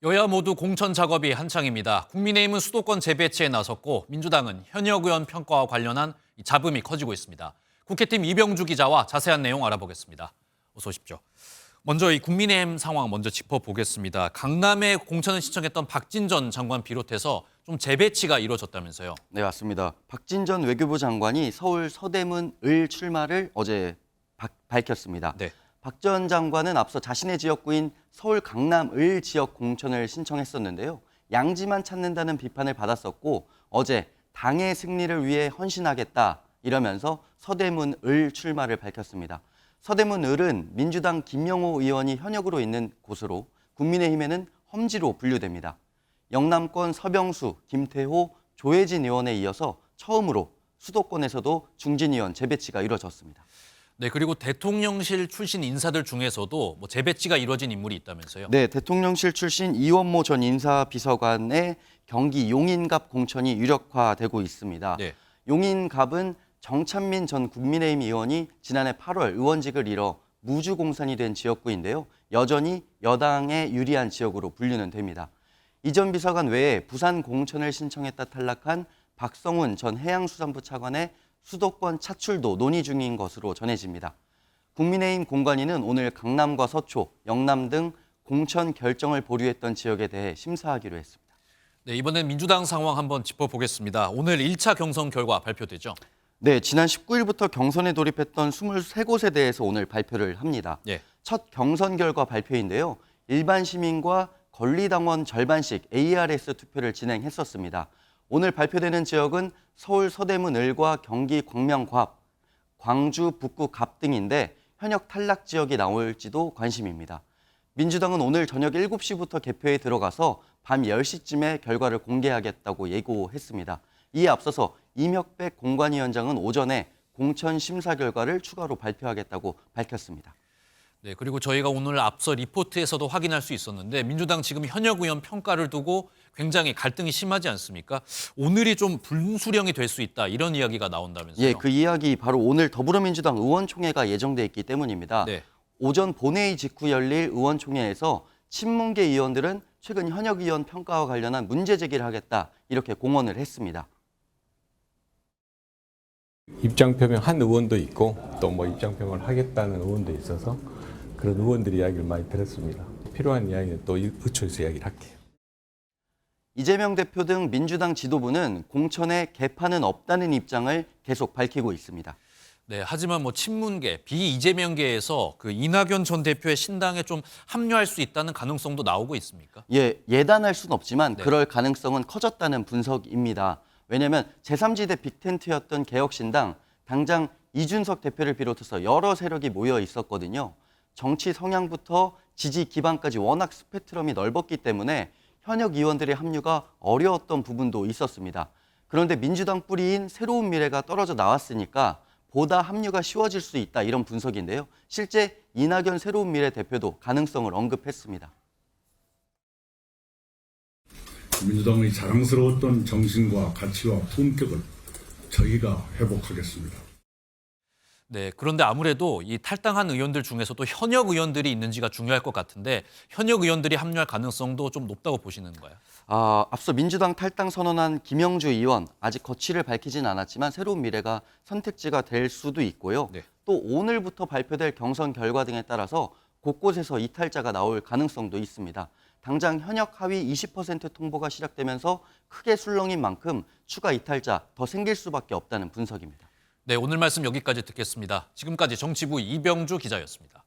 여야 모두 공천 작업이 한창입니다. 국민의힘은 수도권 재배치에 나섰고 민주당은 현역 의원 평가와 관련한 잡음이 커지고 있습니다. 국회팀 이병주 기자와 자세한 내용 알아보겠습니다. 어서 오십시오. 먼저 이 국민의힘 상황 먼저 짚어보겠습니다. 강남에 공천을 신청했던 박진 전 장관 비롯해서 좀 재배치가 이루어졌다면서요. 네, 맞습니다. 박진 전 외교부 장관이 서울 서대문 을 출마를 어제 밝혔습니다. 네. 박 전 장관은 앞서 자신의 지역구인 서울 강남 을 지역 공천을 신청했었는데요. 양지만 찾는다는 비판을 받았었고 어제 당의 승리를 위해 헌신하겠다 이러면서 서대문 을 출마를 밝혔습니다. 서대문 을은 민주당 김영호 의원이 현역으로 있는 곳으로 국민의힘에는 험지로 분류됩니다. 영남권 서병수, 김태호, 조혜진 의원에 이어서 처음으로 수도권에서도 중진 의원 재배치가 이루어졌습니다. 네, 그리고 대통령실 출신 인사들 중에서도 재배치가 이루어진 인물이 있다면서요. 네, 대통령실 출신 이원모 전 인사비서관의 경기 용인갑 공천이 유력화되고 있습니다. 네. 용인갑은 정찬민 전 국민의힘 의원이 지난해 8월 의원직을 잃어 무주공산이 된 지역구인데요. 여전히 여당에 유리한 지역으로 분류는 됩니다. 이 전 비서관 외에 부산 공천을 신청했다 탈락한 박성훈 전 해양수산부 차관의 수도권 차출도 논의 중인 것으로 전해집니다. 국민의힘 공관위는 오늘 강남과 서초, 영남 등 공천 결정을 보류했던 지역에 대해 심사하기로 했습니다. 네, 이번엔 민주당 상황 한번 짚어보겠습니다. 오늘 1차 경선 결과 발표되죠? 네, 지난 19일부터 경선에 돌입했던 23곳에 대해서 오늘 발표를 합니다. 예. 첫 경선 결과 발표인데요. 일반 시민과 권리당원 절반씩 ARS 투표를 진행했었습니다. 오늘 발표되는 지역은 서울 서대문 을과 경기 광명 갑, 광주 북구 갑 등인데 현역 탈락 지역이 나올지도 관심입니다. 민주당은 오늘 저녁 7시부터 개표에 들어가서 밤 10시쯤에 결과를 공개하겠다고 예고했습니다. 이에 앞서서 임혁백 공관위원장은 오전에 공천 심사 결과를 추가로 발표하겠다고 밝혔습니다. 네, 그리고 저희가 오늘 앞서 리포트에서도 확인할 수 있었는데 민주당 지금 현역 의원 평가를 두고 굉장히 갈등이 심하지 않습니까? 오늘이 좀 분수령이 될 수 있다 이런 이야기가 나온다면서요? 예, 그 이야기 바로 오늘 더불어민주당 의원총회가 예정돼 있기 때문입니다. 네. 오전 본회의 직후 열릴 의원총회에서 친문계 의원들은 최근 현역 의원 평가와 관련한 문제 제기를 하겠다 이렇게 공언을 했습니다. 입장 표명한 의원도 있고 또 입장 표명을 하겠다는 의원도 있어서 그런 의원들의 이야기를 많이 들었습니다. 필요한 이야기는 또 의총에서 이야기를 할게요. 이재명 대표 등 민주당 지도부는 공천에 개판은 없다는 입장을 계속 밝히고 있습니다. 네, 하지만 친문계, 비이재명계에서 그 이낙연 전 대표의 신당에 좀 합류할 수 있다는 가능성도 나오고 있습니까? 예, 예단할 수는 없지만 네. 그럴 가능성은 커졌다는 분석입니다. 왜냐하면 제3지대 빅텐트였던 개혁신당, 당장 이준석 대표를 비롯해서 여러 세력이 모여 있었거든요. 정치 성향부터 지지 기반까지 워낙 스펙트럼이 넓었기 때문에 현역 의원들의 합류가 어려웠던 부분도 있었습니다. 그런데 민주당 뿌리인 새로운 미래가 떨어져 나왔으니까 보다 합류가 쉬워질 수 있다 이런 분석인데요. 실제 이낙연 새로운 미래 대표도 가능성을 언급했습니다. 민주당의 자랑스러웠던 정신과 가치와 품격을 저희가 회복하겠습니다. 네, 그런데 아무래도 이 탈당한 의원들 중에서도 현역 의원들이 있는지가 중요할 것 같은데 현역 의원들이 합류할 가능성도 좀 높다고 보시는 거예요? 앞서 민주당 탈당 선언한 김영주 의원, 아직 거취를 밝히진 않았지만 새로운 미래가 선택지가 될 수도 있고요. 네. 또 오늘부터 발표될 경선 결과 등에 따라서 곳곳에서 이탈자가 나올 가능성도 있습니다. 당장 현역 하위 20% 통보가 시작되면서 크게 술렁인 만큼 추가 이탈자 더 생길 수밖에 없다는 분석입니다. 네, 오늘 말씀 여기까지 듣겠습니다. 지금까지 정치부 이병주 기자였습니다.